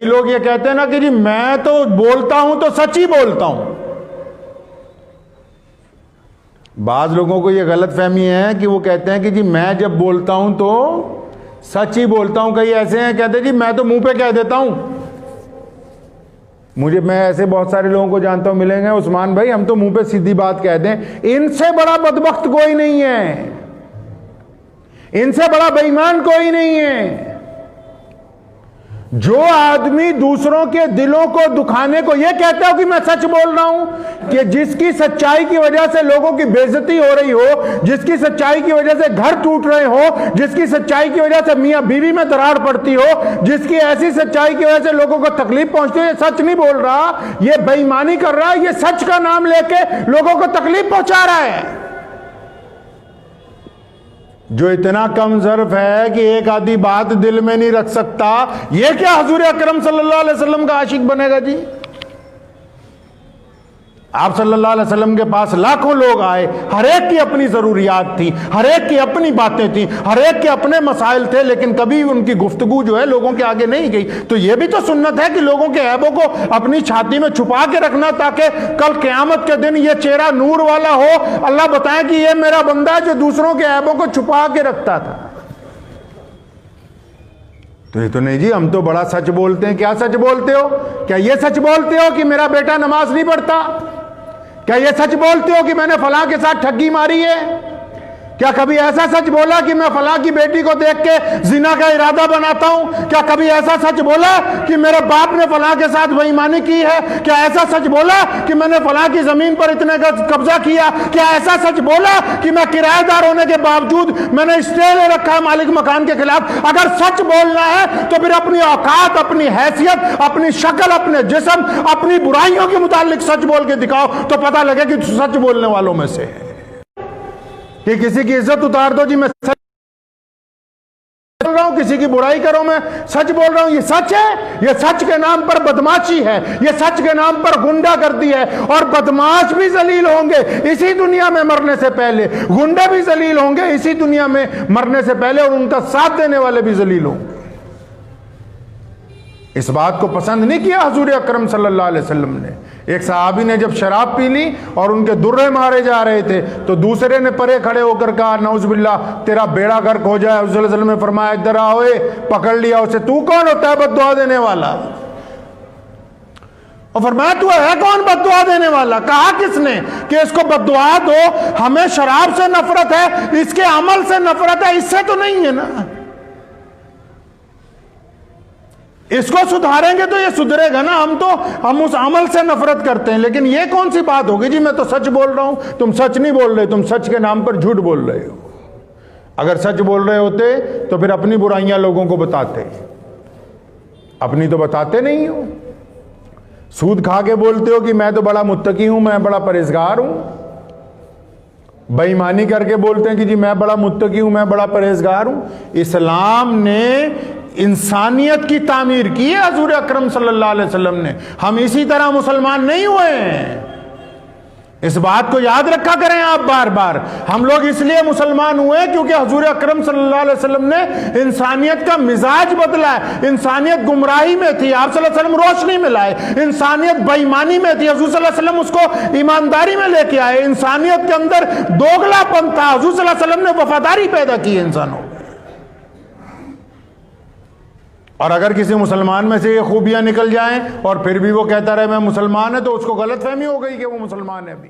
کئی لوگ یہ کہتے ہیں نا کہ جی میں تو بولتا ہوں تو سچ ہی بولتا ہوں. بعض لوگوں کو یہ غلط فہمی ہے کہ وہ کہتے ہیں کہ جی میں جب بولتا ہوں تو سچ ہی بولتا ہوں. کئی ایسے ہیں کہتے ہیں جی میں تو منہ پہ کہہ دیتا ہوں. میں ایسے بہت سارے لوگوں کو جانتا ہوں, ملیں گے عثمان بھائی ہم تو منہ پہ سیدھی بات کہہ دیں. ان سے بڑا بدبخت کوئی نہیں ہے, ان سے بڑا بے ایمان کوئی نہیں ہے. جو آدمی دوسروں کے دلوں کو دکھانے کو یہ کہتا ہو کہ میں سچ بول رہا ہوں, کہ جس کی سچائی کی وجہ سے لوگوں کی بے عزتی ہو رہی ہو, جس کی سچائی کی وجہ سے گھر ٹوٹ رہے ہو, جس کی سچائی کی وجہ سے میاں بیوی میں دراڑ پڑتی ہو, جس کی ایسی سچائی کی وجہ سے لوگوں کو تکلیف پہنچتی ہو, یہ سچ نہیں بول رہا, یہ بے ایمانی کر رہا ہے, یہ سچ کا نام لے کے لوگوں کو تکلیف پہنچا رہا ہے. جو اتنا کم ظرف ہے کہ ایک آدھی بات دل میں نہیں رکھ سکتا, یہ کیا حضور اکرم صلی اللہ علیہ وسلم کا عاشق بنے گا جی؟ آپ صلی اللہ علیہ وسلم کے پاس لاکھوں لوگ آئے, ہر ایک کی اپنی ضروریات تھی, ہر ایک کی اپنی باتیں تھیں, ہر ایک کے اپنے مسائل تھے, لیکن کبھی ان کی گفتگو جو ہے لوگوں کے آگے نہیں گئی. تو یہ بھی تو سنت ہے کہ لوگوں کے عیبوں کو اپنی چھاتی میں چھپا کے رکھنا, تاکہ کل قیامت کے دن یہ چہرہ نور والا ہو, اللہ بتائے کہ یہ میرا بندہ ہے جو دوسروں کے عیبوں کو چھپا کے رکھتا تھا. تو یہ تو نہیں جی, ہم تو بڑا سچ بولتے ہیں. کیا سچ بولتے ہو؟ کیا یہ سچ بولتے ہو کہ میرا بیٹا نماز نہیں پڑھتا؟ کیا یہ سچ بولتے ہو کہ میں نے فلاں کے ساتھ ٹھگی ماری ہے؟ کیا کبھی ایسا سچ بولا کہ میں فلاں کی بیٹی کو دیکھ کے زنا کا ارادہ بناتا ہوں؟ کیا کبھی ایسا سچ بولا کہ میرے باپ نے فلاں کے ساتھ بے ایمانی کی ہے؟ کیا ایسا سچ بولا کہ میں نے فلاں کی زمین پر اتنے کا قبضہ کیا؟ کیا ایسا سچ بولا کہ میں کرایہ دار ہونے کے باوجود میں نے اسٹے لے رکھا ہے مالک مکان کے خلاف؟ اگر سچ بولنا ہے تو پھر اپنی اوقات, اپنی حیثیت, اپنی شکل, اپنے جسم, اپنی برائیوں کے متعلق سچ بول کے دکھاؤ, تو پتہ لگے کہ سچ بولنے والوں میں سے ہے. کہ کسی کی عزت اتار دو جی میں سچ بول رہا ہوں, کسی کی برائی کرو میں سچ بول رہا ہوں, یہ سچ ہے؟ یہ سچ کے نام پر بدماشی ہے, یہ سچ کے نام پر گنڈا گردی ہے. اور بدماش بھی ذلیل ہوں گے اسی دنیا میں مرنے سے پہلے, گنڈے بھی ذلیل ہوں گے اسی دنیا میں مرنے سے پہلے, اور ان کا ساتھ دینے والے بھی ذلیل ہوں گے. اس بات کو پسند نہیں کیا حضور اکرم صلی اللہ علیہ وسلم نے. ایک صحابی نے جب شراب پی لی اور ان کے درے مارے جا رہے تھے, تو دوسرے نے پرے کھڑے ہو کر کہا نعوذ باللہ تیرا بیڑا غرق ہو جائے. حضور صلی اللہ علیہ وسلم نے فرمایا ادھر آؤ, پکڑ لیا اسے, تو کون ہوتا ہے بد دعا دینے والا؟ اور فرمایا تو ہے کون بد دعا دینے والا؟ کہا کس نے کہ اس کو بد دعا دو؟ ہمیں شراب سے نفرت ہے, اس کے عمل سے نفرت ہے, اس سے تو نہیں ہے نا. اس کو سدھاریں گے تو یہ سدھرے گا نا, ہم اس عمل سے نفرت کرتے ہیں. لیکن یہ کون سی بات ہوگی جی میں تو سچ بول رہا ہوں, تم سچ نہیں بول رہے, تم سچ کے نام پر جھوٹ بول رہے ہو. اگر سچ بول رہے ہوتے تو پھر اپنی برائیاں لوگوں کو بتاتے, اپنی تو بتاتے نہیں ہو. سود کھا کے بولتے ہو کہ میں تو بڑا متقی ہوں, میں بڑا پرہیزگار ہوں. بے ایمانی کر کے بولتے ہیں کہ جی میں بڑا متقی ہوں, میں بڑا پرہیزگار ہوں. اسلام نے انسانیت کی تعمیر کی ہے حضور اکرم صلی اللہ علیہ وسلم نے. ہم اسی طرح مسلمان نہیں ہوئے ہیں, اس بات کو یاد رکھا کریں آپ بار بار. ہم لوگ اس لیے مسلمان ہوئے کیونکہ حضور اکرم صلی اللہ علیہ وسلم نے انسانیت کا مزاج بدلا ہے. انسانیت گمراہی میں تھی, آپ صلی اللہ علیہ وسلم روشنی میں لائے. انسانیت بے ایمانی میں تھی, حضور صلی اللہ علیہ وسلم اس کو ایمانداری میں لے کے آئے. انسانیت کے اندر دوگلا پن تھا, حضور صلی اللہ علیہ وسلم نے وفاداری پیدا کی انسانوں. اور اگر کسی مسلمان میں سے یہ خوبیاں نکل جائیں اور پھر بھی وہ کہتا رہے میں مسلمان ہے, تو اس کو غلط فہمی ہو گئی کہ وہ مسلمان ہے ابھی.